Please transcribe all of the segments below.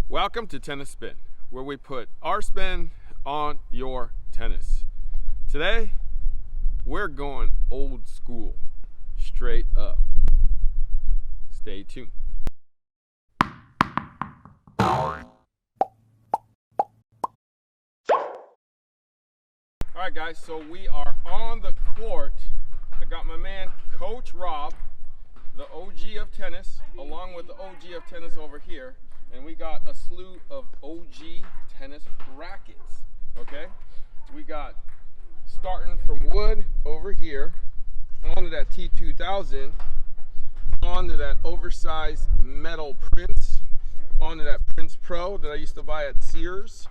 Welcome to Tennis Spin, where we put our spin on your tennis. Today, we're going old school, straight up. Stay tuned. Alright guys, so we are on the court. I got my man Coach Rob, the OG of tennis, along with the OG of tennis over here. And we got a slew of OG tennis rackets, okay? We got, starting from wood over here, onto that T2000, onto that oversized metal Prince, onto that Prince Pro that I used to buy at Sears,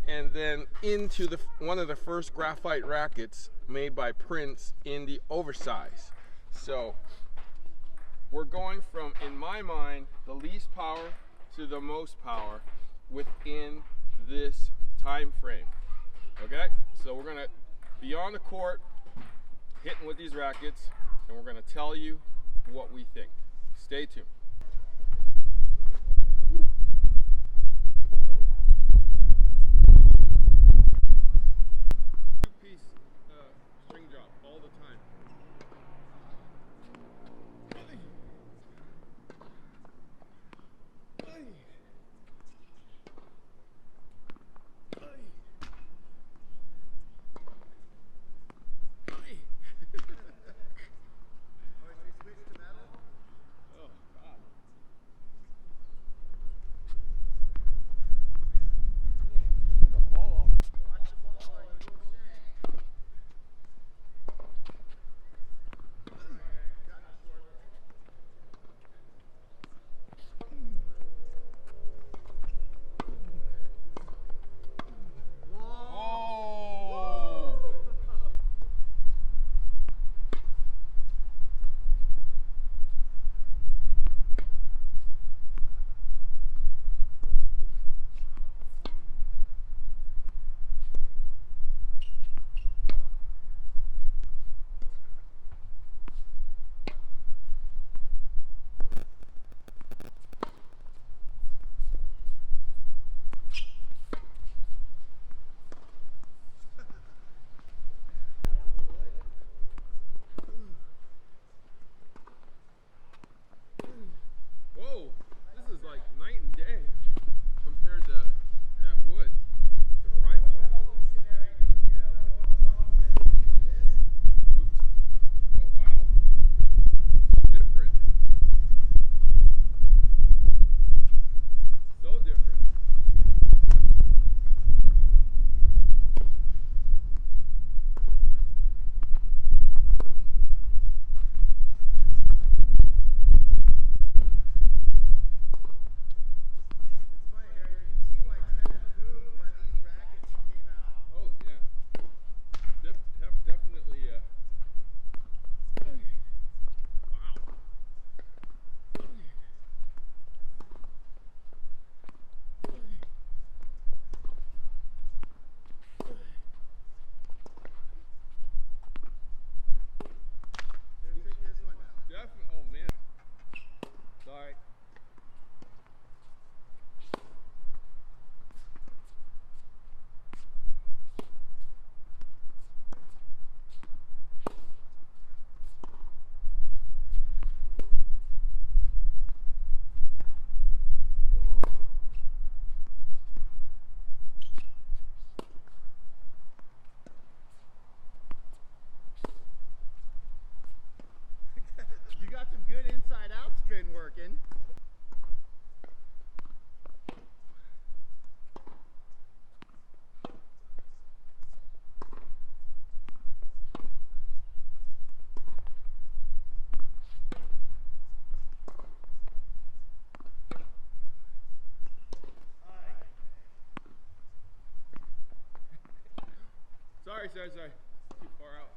and then into one of the first graphite rackets made by Prince in the oversize. So we're going from, in my mind, the least power to the most power within this time frame. Okay, so we're gonna be on the court hitting with these rackets, and we're gonna tell you what we think. Stay tuned. Two-piece string drop all the time. Whoa, this is like night and day compared to that wood. Surprising. Oops. Oh wow. So different. So different. Oh man. Sorry. You got some good inside out spin working. Sorry. Too far out.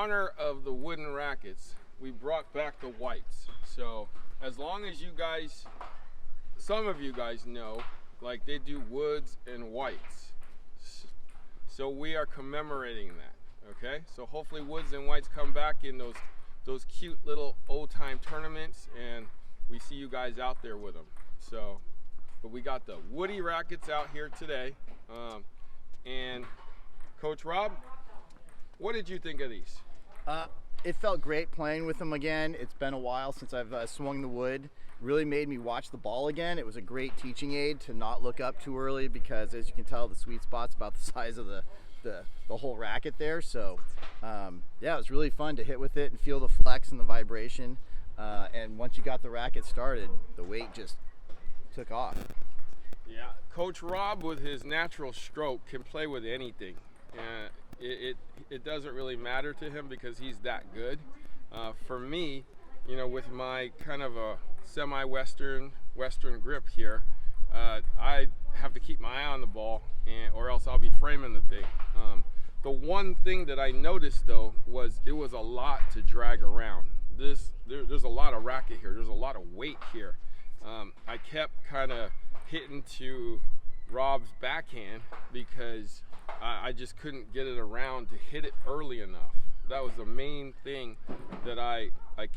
honor of the wooden rackets, we brought back the whites. So as long as you guys, some of you guys know, like they do woods and whites. So we are commemorating that, okay? So hopefully woods and whites come back in those cute little old time tournaments, and we see you guys out there with them. So, but we got the woody rackets out here today. And Coach Rob, what did you think of these? It felt great playing with them again. It's been a while since I've swung the wood. Really made me watch the ball again. It was a great teaching aid to not look up too early because, as you can tell, the sweet spot's about the size of the whole racket there. So yeah, it was really fun to hit with it and feel the flex and the vibration. And once you got the racket started, the weight just took off. Yeah, Coach Rob with his natural stroke can play with anything. It doesn't really matter to him because he's that good. For me, you know, with my kind of a semi-western grip here, I have to keep my eye on the ball, or else I'll be framing the thing. The one thing that I noticed though was it was a lot to drag around. There's a lot of racket here. There's a lot of weight here. I kept kind of hitting to Rob's backhand because I just couldn't get it around to hit it early enough. That was the main thing that I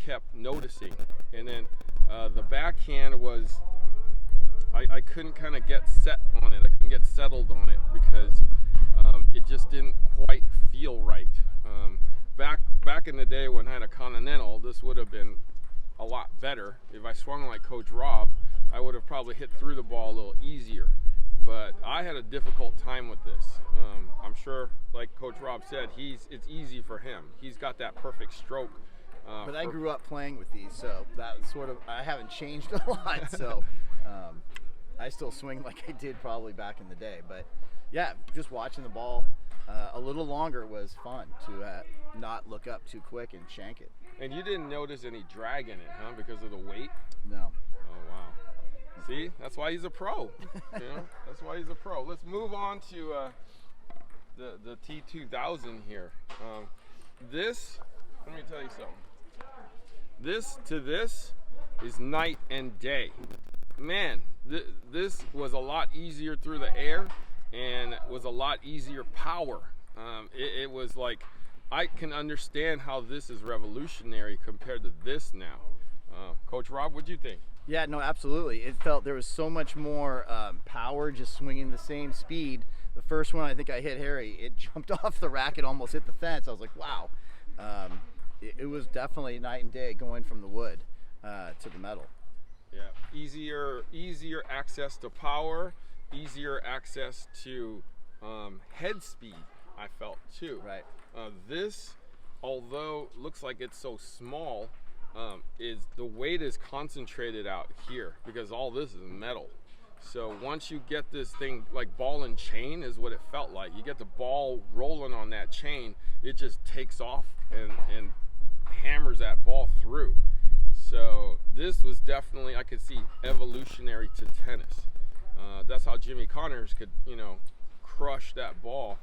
kept noticing. And then the backhand was, I couldn't kind of get set on it. I couldn't get settled on it because it just didn't quite feel right. Back in the day when I had a Continental, this would have been a lot better. If I swung like Coach Rob, I would have probably hit through the ball a little easier. But I had a difficult time with this. I'm sure, like Coach Rob said, it's easy for him. He's got that perfect stroke. But I grew up playing with these, so that was sort of, I haven't changed a lot. So I still swing like I did probably back in the day. But yeah, just watching the ball a little longer was fun to not look up too quick and shank it. And you didn't notice any drag in it, huh? Because of the weight? No. Oh, wow. See, that's why he's a pro. You know, that's why he's a pro. Let's move on to the T2000 here. This, let me tell you something. This is night and day. Man, this was a lot easier through the air and was a lot easier power. It was like, I can understand how this is revolutionary compared to this now. Coach Rob, what'd you think? Yeah, no, absolutely. It felt there was so much more power just swinging the same speed. The first one, I think I hit Harry. It jumped off the racket, almost hit the fence. I was like, wow. It was definitely night and day going from the wood to the metal. Yeah, easier access to power, easier access to head speed, I felt too. Right. This, although looks like it's so small, is the weight is concentrated out here because all this is metal. So once you get this thing, like ball and chain is what it felt like. You get the ball rolling on that chain, it just takes off and hammers that ball through. So this was definitely, I could see, evolutionary to tennis. That's how Jimmy Connors could, you know, crush that ball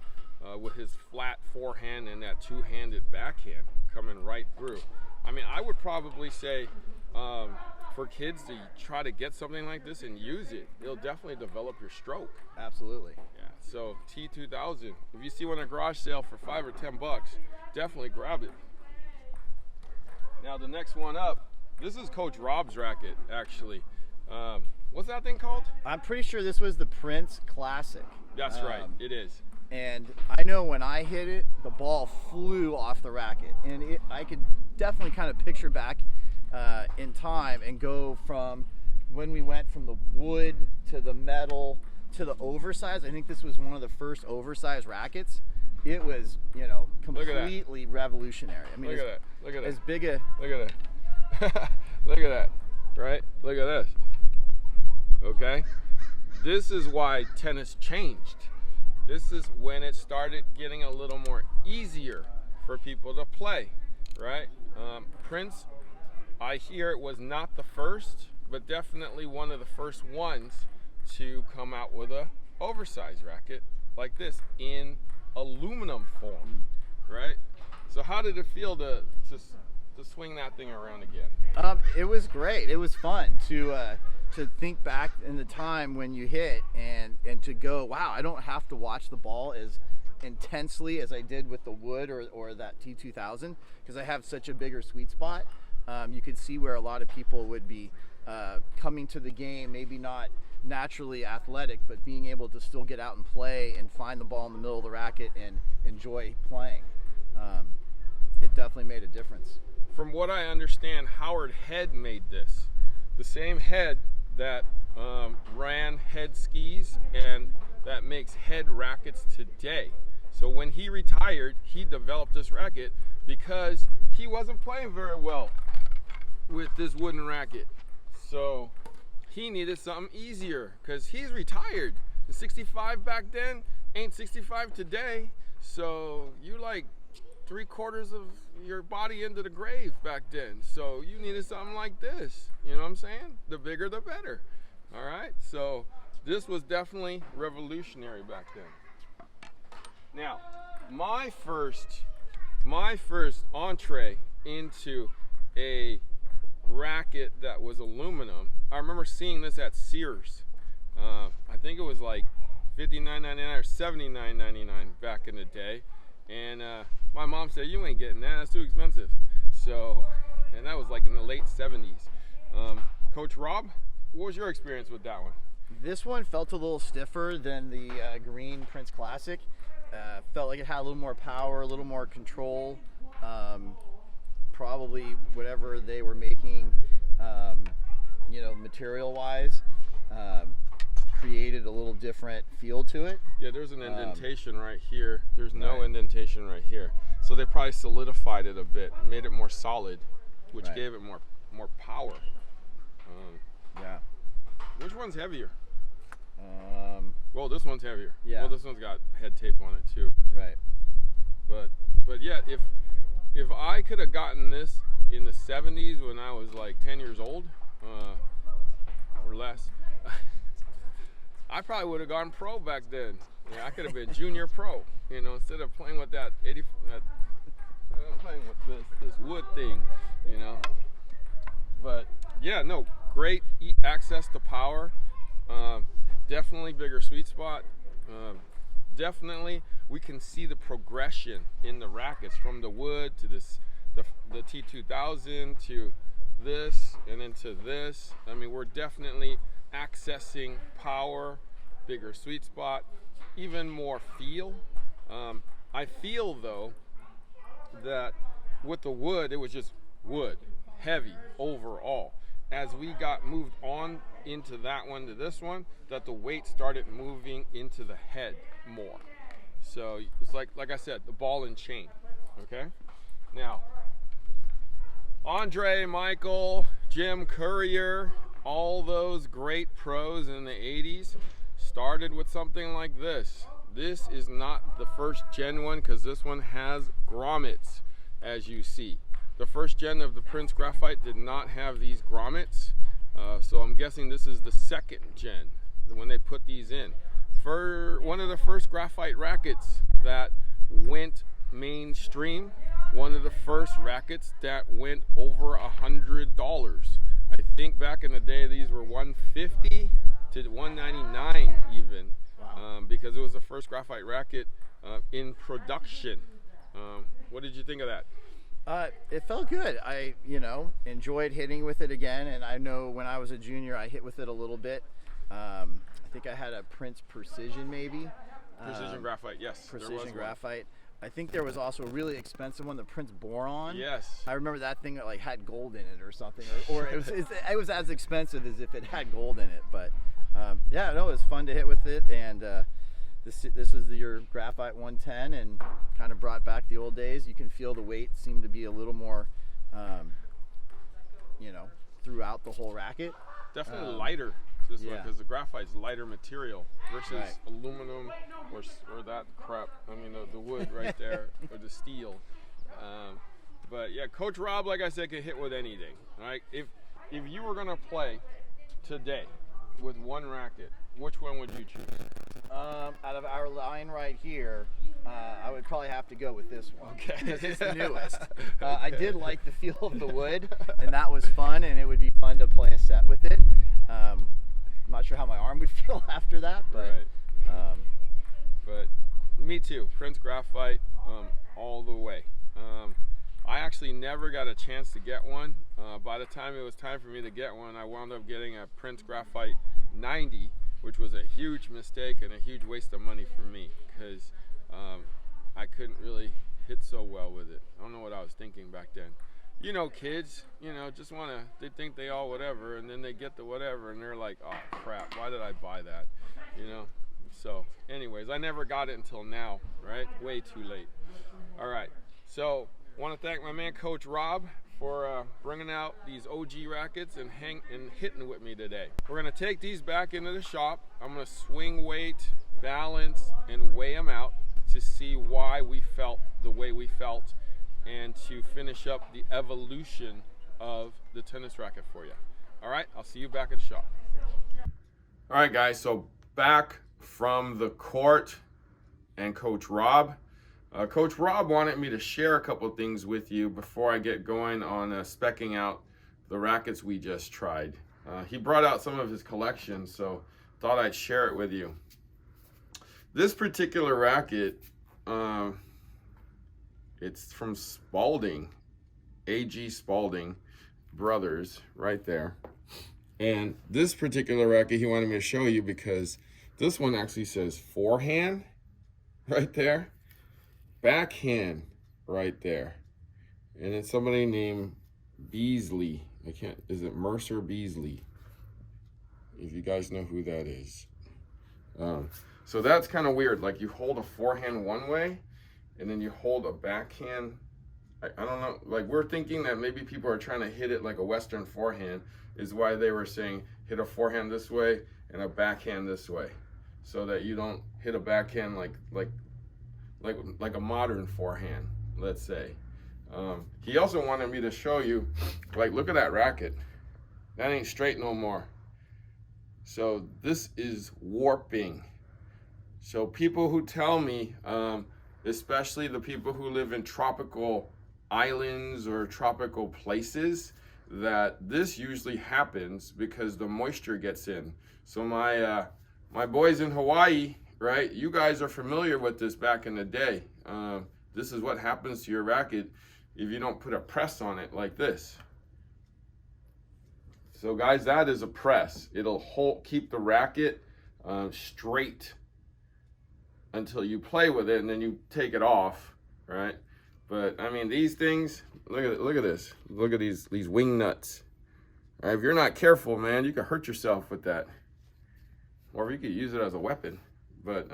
with his flat forehand and that two-handed backhand coming right through. I mean, I would probably say for kids to try to get something like this and use it, it'll definitely develop your stroke. Absolutely. Yeah. So T2000, if you see one at a garage sale for $5 or $10, definitely grab it. Now the next one up, this is Coach Rob's racket, actually. What's that thing called? I'm pretty sure this was the Prince Classic. That's right, it is. And I know when I hit it, the ball flew off the racket. And I could definitely kind of picture back in time and go from when we went from the wood to the metal to the oversized. I think this was one of the first oversized rackets. It was, you know, completely revolutionary. I mean, look at that. Look at that. As big a... Look at that. Look at that. Right? Look at this. Okay? This is why tennis changed. This is when it started getting a little more easier for people to play, right? Prince, I hear it was not the first, but definitely one of the first ones to come out with a oversized racket like this in aluminum form, right? So how did it feel to swing that thing around again? It was great. It was fun to think back in the time when you hit and to go, wow, I don't have to watch the ball as intensely as I did with the wood or that T2000 because I have such a bigger sweet spot. You could see where a lot of people would be coming to the game, maybe not naturally athletic, but being able to still get out and play and find the ball in the middle of the racket and enjoy playing. It definitely made a difference. From what I understand, Howard Head made this. The same head that ran Head skis and that makes Head rackets today. So when he retired, he developed this racket because he wasn't playing very well with this wooden racket. So he needed something easier because he's retired. The 65 back then ain't 65 today. So you like 3/4 of your body into the grave back then. So you needed something like this. You know what I'm saying? The bigger, the better. All right. So this was definitely revolutionary back then. Now, my first entree into a racket that was aluminum. I remember seeing this at Sears. I think it was like $59.99 or $79.99 back in the day. And my mom said, "You ain't getting that. That's too expensive." So, and that was like in the late 70s. Coach Rob, what was your experience with that one? This one felt a little stiffer than the green Prince Classic. Felt like it had a little more power, a little more control. Probably whatever they were making, material-wise, created a little different feel to it. Yeah, there's an indentation right here. There's no indentation right here. So they probably solidified it a bit, made it more solid, which gave it more power. Yeah. Which one's heavier? Well, this one's heavier. Yeah. Well, this one's got head tape on it too. Right. But yeah, if I could have gotten this in the 70s when I was like 10 years old, or less, I probably would have gone pro back then. Yeah, I could have been junior pro, instead of playing with that playing with this wood thing, But yeah, no, great access to power. Definitely bigger sweet spot. Definitely, we can see the progression in the rackets from the wood to the T2000 to this and then to this. I mean, we're definitely accessing power, bigger sweet spot, even more feel. I feel though that with the wood, it was just wood, heavy overall. As we got moved on into that one to this one, that the weight started moving into the head more. So it's like I said, the ball and chain. Okay. Now, Andre, Michael, Jim Courier, all those great pros in the 80s started with something like this. This is not the first gen one because this one has grommets, as you see. The first gen of the Prince Graphite did not have these grommets, so I'm guessing this is the second gen when they put these in. For one of the first graphite rackets that went mainstream, one of the first rackets that went over $100. I think back in the day these were $150 to $199 even. Wow. Because it was the first graphite racket in production. What did you think of that? It felt good. I, enjoyed hitting with it again, and I know when I was a junior, I hit with it a little bit. I think I had a Prince Precision, maybe. Precision Graphite, yes. Precision Graphite. I think there was also a really expensive one, the Prince Boron. Yes. I remember that thing that had gold in it or something, or it was as expensive as if it had gold in it. But it was fun to hit with it, and this was your Graphite 110, and kind of brought back the old days. You can feel the weight seemed to be a little more, throughout the whole racket. Definitely lighter. This one, Yeah. because the graphite's lighter material versus aluminum or that crap. I mean, the wood right there, or the steel. But yeah, Coach Rob, like I said, can hit with anything. All right, if you were gonna play today with one racket, which one would you choose? Out of our line right here, I would probably have to go with this one. Okay. Because it's the newest. I Okay. did like the feel of the wood, and that was fun, and it would be fun to play a set with it. I'm not sure how my arm would feel after that, but Right. But me too. Prince Graphite, all the way. I actually never got a chance to get one. By the time it was time for me to get one, I wound up getting a Prince Graphite 90, which was a huge mistake and a huge waste of money for me because I couldn't really hit so well with it. I don't know what I was thinking back then. You know, kids, just they think they all whatever, and then they get the whatever, and they're like, oh crap, why did I buy that? So anyways, I never got it until now, right? Way too late. All right, so want to thank my man Coach Rob for bringing out these OG rackets and hitting with me today. We're gonna take these back into the shop. I'm gonna swing weight, balance, and weigh them out to see why we felt the way we felt, and to finish up the evolution of the tennis racket for you. All right, I'll see you back at the shop. All right, guys, so back from the court and Coach Rob. Coach Rob wanted me to share a couple of things with you before I get going on speccing out the rackets we just tried. He brought out some of his collection, so thought I'd share it with you. This particular racket, it's from Spalding, A.G. Spalding Brothers, right there. And this particular racket he wanted me to show you because this one actually says forehand right there, backhand right there. And it's somebody named Beasley. Is it Mercer Beasley? If you guys know who that is. So that's kind of weird. Like you hold a forehand one way and then you hold a backhand. I don't know. Like we're thinking that maybe people are trying to hit it like a Western forehand, is why they were saying hit a forehand this way and a backhand this way, so that you don't hit a backhand like a modern forehand, let's say. He also wanted me to show you, like, look at that racket. That ain't straight no more. So this is warping. So people who tell me, especially the people who live in tropical islands or tropical places, that this usually happens because the moisture gets in. So my boys in Hawaii, right? You guys are familiar with this back in the day. This is what happens to your racket if you don't put a press on it like this. So guys, that is a press. It'll keep the racket straight until you play with it, and then you take it off, right? But I mean, these things, look at this. Look at these wing nuts. All right, if you're not careful, man, you can hurt yourself with that. Or you could use it as a weapon. But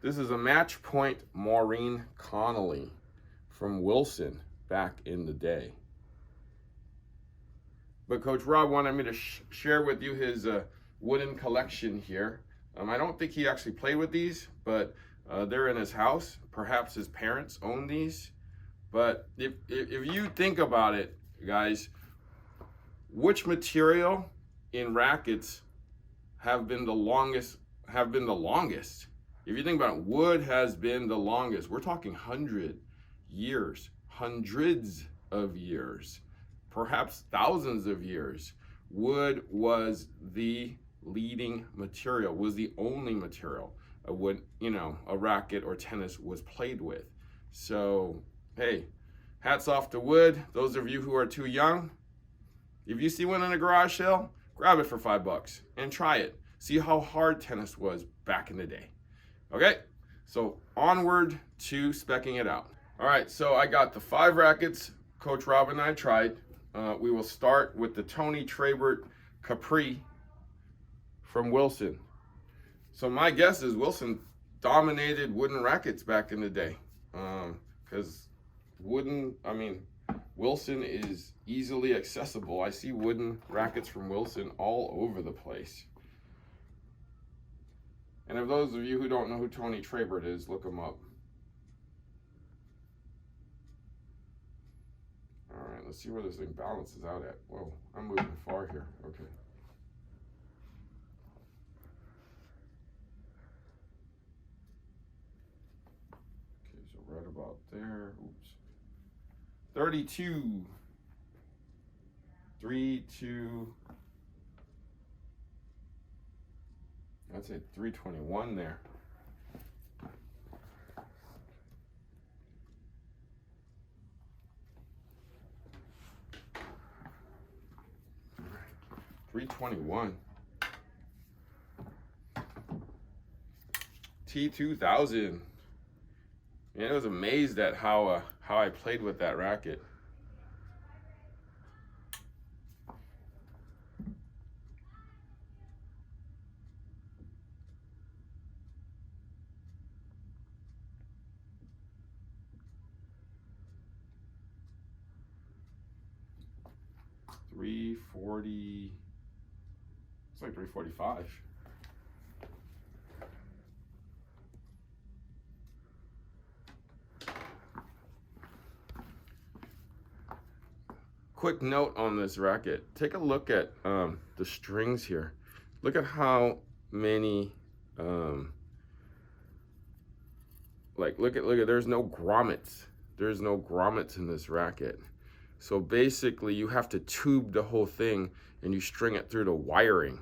this is a Match Point Maureen Connolly from Wilson back in the day. But Coach Rob wanted me to share with you his wooden collection here. I don't think he actually played with these, but they're in his house. Perhaps his parents own these. But if you think about it, guys, which material in rackets have been the longest? If you think about it, wood has been the longest. We're talking hundreds of years, perhaps thousands of years. Wood was the leading material, was the only material a racket or tennis was played with. So, hey, hats off to wood. Those of you who are too young, if you see one in a garage sale, grab it for $5 and try it. See how hard tennis was back in the day. Okay, so onward to speccing it out. All right, so I got the 5 rackets Coach Rob and I tried. We will start with the Tony Trabert Capri from Wilson. So my guess is Wilson dominated wooden rackets back in the day, because Wilson is easily accessible. I see wooden rackets from Wilson all over the place. And if those of you who don't know who Tony Trabert is, look him up. All right, let's see where this thing balances out at. Whoa, I'm moving far here. Okay. there. Oops. 32. 3, 2. That's a 321 there. $321. T2000. Man, I was amazed at how I played with that racket. $340. It's like $345. Quick note on this racket. Take a look at the strings here. Look at how many look at there's no grommets. There's no grommets in this racket. So basically you have to tube the whole thing and you string it through the wiring.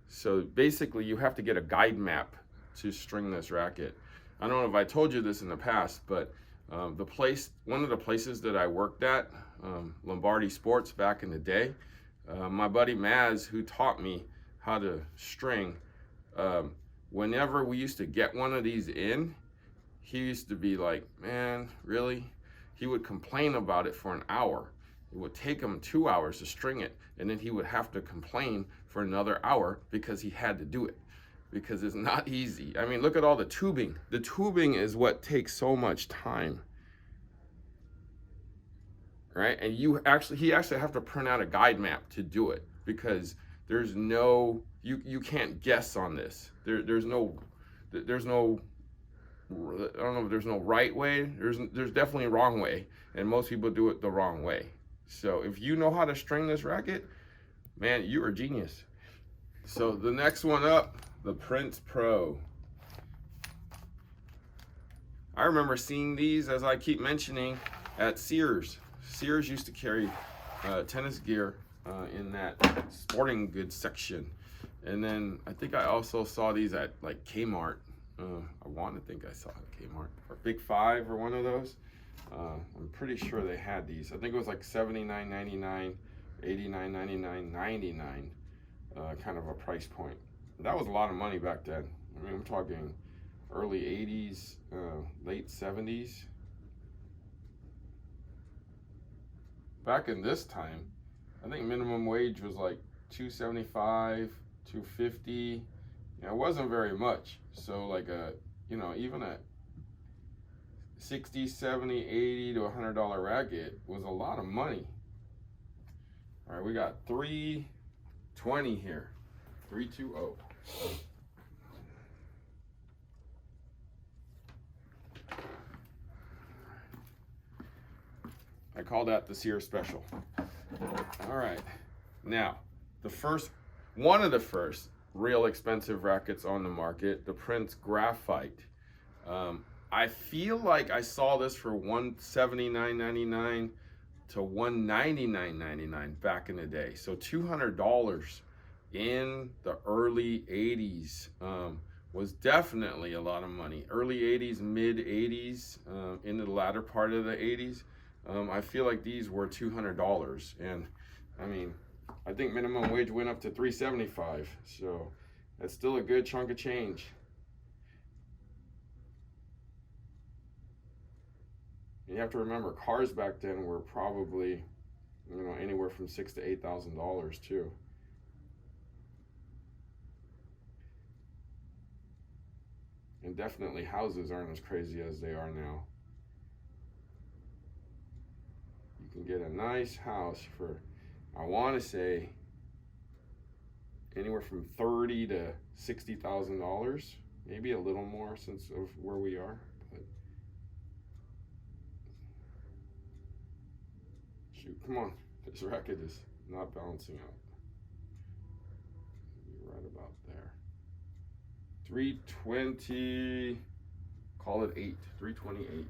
So basically you have to get a guide map to string this racket. I don't know if I told you this in the past, but one of the places that I worked at, Lombardi Sports back in the day, my buddy Maz, who taught me how to string, whenever we used to get one of these in, he used to be like, man, really? He would complain about it for an hour. It would take him 2 hours to string it, and then he would have to complain for another hour because he had to do it, because it's not easy. I mean, look at all the tubing. The tubing is what takes so much time, right? And he actually have to print out a guide map to do it, because there's no, you can't guess on this. There's no, I don't know if there's no right way. There's definitely a wrong way, and most people do it the wrong way. So if you know how to string this racket, man, you are a genius. So the next one up, the Prince Pro. I remember seeing these, as I keep mentioning, at Sears. Sears used to carry tennis gear in that sporting goods section. And then I think I also saw these at like Kmart. I want to think I saw it at Kmart or Big Five or one of those. I'm pretty sure they had these. I think it was like $79.99, $89.99, $99 kind of a price point. That was a lot of money back then. I mean, I'm talking early 80s, late 70s. Back in this time, I think minimum wage was like $2.75, $2.50. It wasn't very much. So like even a $60, $70, $80 to $100 racket was a lot of money. All right, we got 320 here. 320. I call that the Sears Special. All right, now one of the first real expensive rackets on the market, the Prince Graphite. I feel like I saw this for $179.99 to $199.99 back in the day. So $200 in the early 80s was definitely a lot of money. Early 80s, mid 80s, into the latter part of the 80s. I feel like these were $200, and I mean, I think minimum wage went up to $3.75, so that's still a good chunk of change. And you have to remember, cars back then were probably, anywhere from $6,000 to $8,000 too. And definitely houses aren't as crazy as they are now. You can get a nice house for, I want to say, anywhere from $30,000 to $60,000, maybe a little more since of where we are. But shoot, come on, this racket is not balancing out. Maybe right about there. 320, call it 8, 328.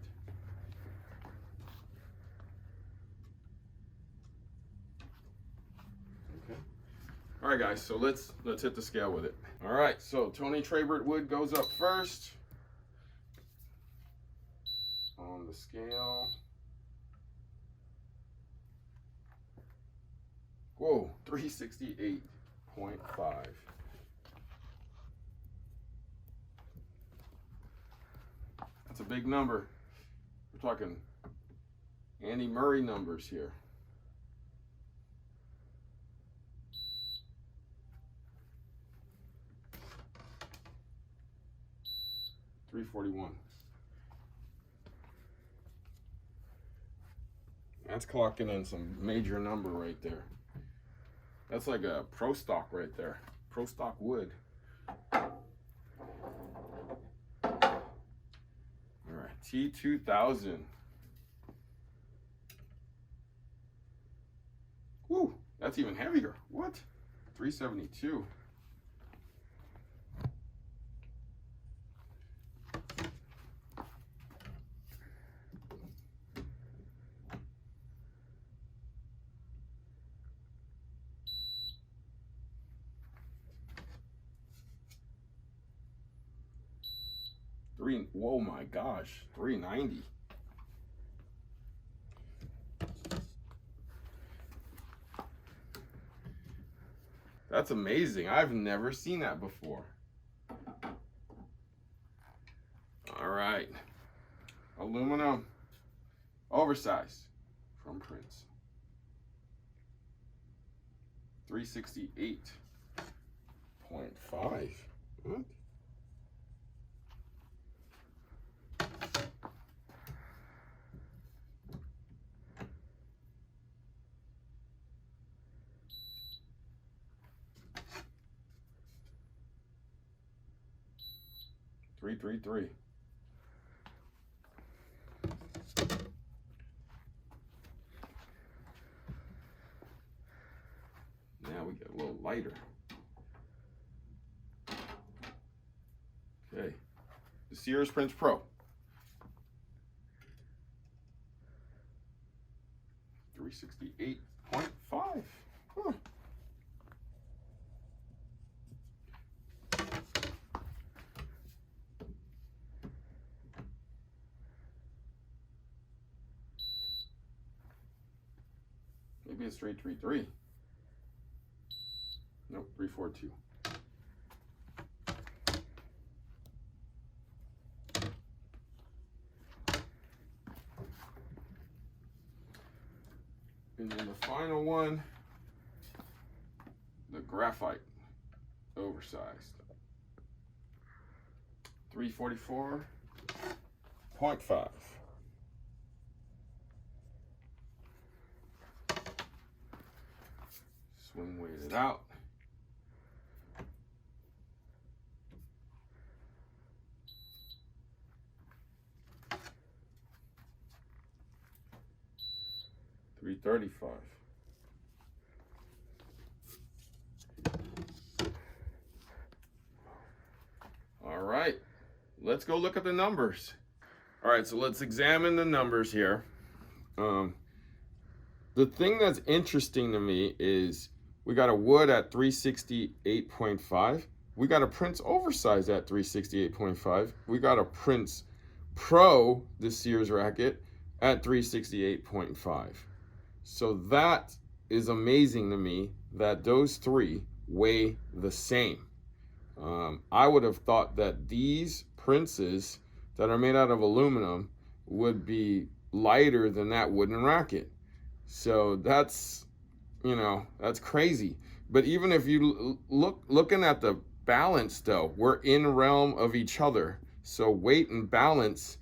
All right, guys, so let's hit the scale with it. All right, so Tony Trabert wood goes up first on the scale. Whoa, 368.5. That's a big number. We're talking Andy Murray numbers here. $341. That's clocking in some major number right there. That's like a pro stock right there. Pro stock wood. All right, T2000. Woo, that's even heavier. What? 372. Whoa, my gosh, 390. That's amazing. I've never seen that before. All right, aluminum, oversized from Prince. 368.5. What? $333. Now we get a little lighter. Okay, the Sears Prince Pro. 368.5. Huh. Maybe it's 333. Nope, 342. And then the final one, the graphite, oversized. 344.5. Swing weighted out. $335. All right, let's go look at the numbers. All right, so let's examine the numbers here. The thing that's interesting to me is we got a wood at 368.5. We got a Prince oversized at 368.5. We got a Prince Pro, the Sears racket, at 368.5. So that is amazing to me that those three weigh the same. I would have thought that these Princes that are made out of aluminum would be lighter than that wooden racket. So that's, you know, that's crazy. But even if you looking at the balance though, we're in realm of each other. So weight and balance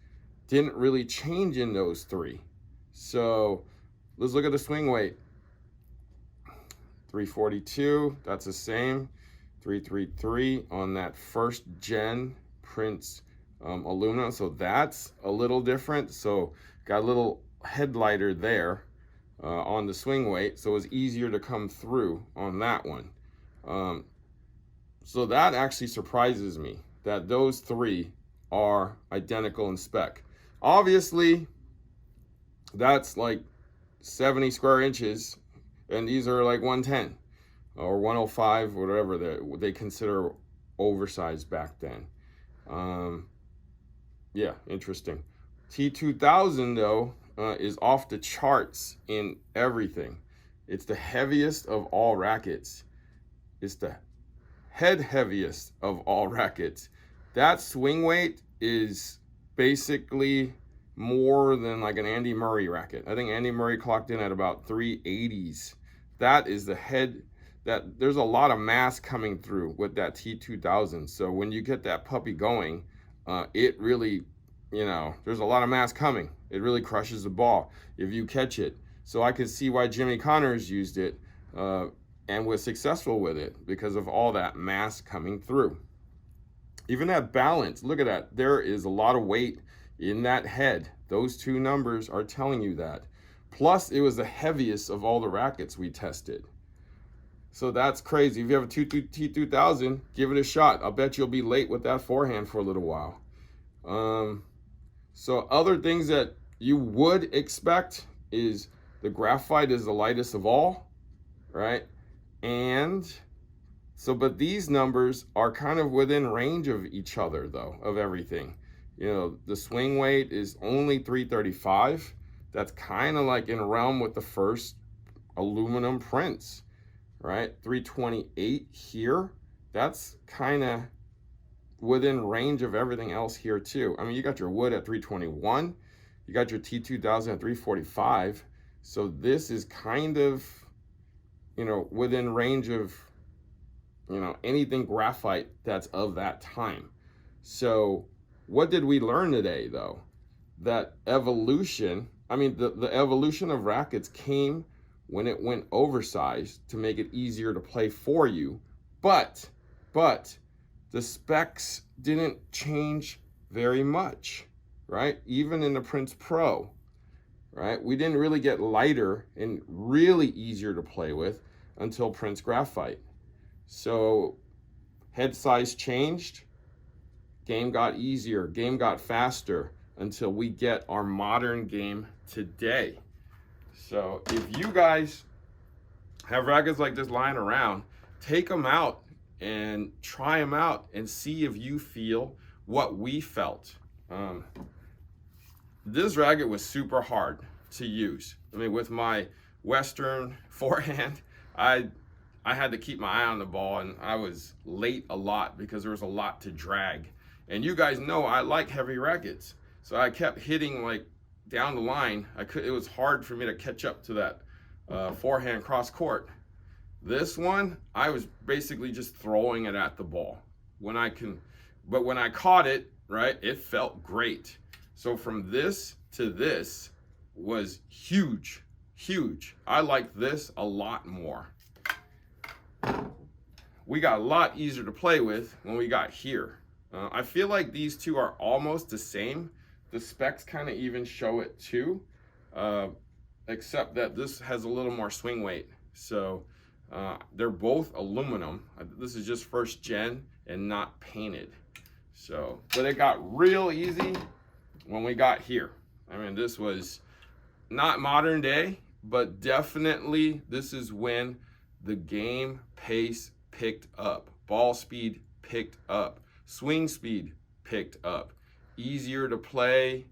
didn't really change in those three. So let's look at the swing weight. 342, that's the same. 333 on that first gen Prince aluminum. So that's a little different. So got a little headlighter there on the swing weight. So it's easier to come through on that one. So that actually surprises me that those three are identical in spec. Obviously, that's like 70 square inches, and these are like 110. or 105, whatever they consider oversized back then. Yeah, interesting. T2000 though is off the charts in everything. It's the heaviest of all rackets. It's the heaviest of all rackets. That swing weight is basically more than like an Andy Murray racket. I think Andy Murray clocked in at about 380s. That is the head. That there's a lot of mass coming through with that T2000. So when you get that puppy going, it really, there's a lot of mass coming. It really crushes the ball if you catch it. So I could see why Jimmy Connors used it and was successful with it because of all that mass coming through. Even that balance, look at that. There is a lot of weight in that head. Those two numbers are telling you that. Plus, it was the heaviest of all the rackets we tested. So that's crazy. If you have a T2000, give it a shot. I'll bet you'll be late with that forehand for a little while. So other things that you would expect is the graphite is the lightest of all, right? And so, but these numbers are kind of within range of each other though, of everything. The swing weight is only 335. That's kind of like in realm with the first aluminum prints, right? 328 here. That's kind of within range of everything else here too. I mean, you got your wood at 321. You got your T2000 at 345. So this is kind of, within range of, anything graphite that's of that time. So what did we learn today though? That evolution, the evolution of rackets came when it went oversized to make it easier to play for you. But the specs didn't change very much, right? Even in the Prince Pro, right? We didn't really get lighter and really easier to play with until Prince Graphite. So head size changed, game got easier, game got faster until we get our modern game today. So if you guys have rackets like this lying around, take them out and try them out and see if you feel what we felt. This racket was super hard to use. With my Western forehand, I had to keep my eye on the ball, and I was late a lot because there was a lot to drag. And you guys know I like heavy rackets, so I kept hitting like down the line. It was hard for me to catch up to that forehand cross court. This one, I was basically just throwing it at the ball but when I caught it, right, it felt great. So from this to this was huge. I like this a lot more. We got a lot easier to play with when we got here. I feel like these two are almost the same. The specs kind of even show it too, except that this has a little more swing weight. So they're both aluminum. This is just first gen and not painted. So, but it got real easy when we got here. This was not modern day, but definitely this is when the game pace picked up, ball speed picked up, swing speed picked up, easier to play.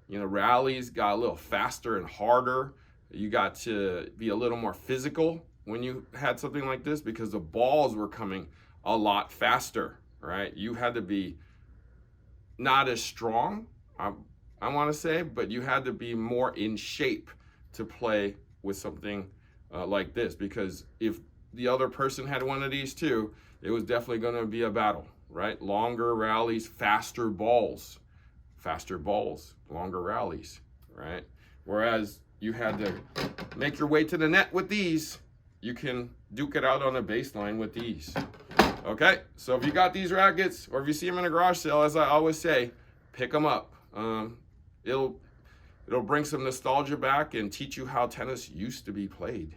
Rallies got a little faster and harder. You got to be a little more physical when you had something like this because the balls were coming a lot faster, right? You had to be not as strong, I want to say, but you had to be more in shape to play with something like this, because if the other person had one of these too, it was definitely going to be a battle, right? Longer rallies, faster balls, longer rallies, right? Whereas you had to make your way to the net with these, you can duke it out on a baseline with these. Okay, so if you got these rackets, or if you see them in a garage sale, as I always say, pick them up. It'll bring some nostalgia back and teach you how tennis used to be played.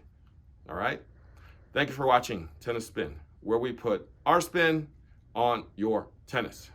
All right, thank you for watching Tennis Spin, where we put our spin on your tennis.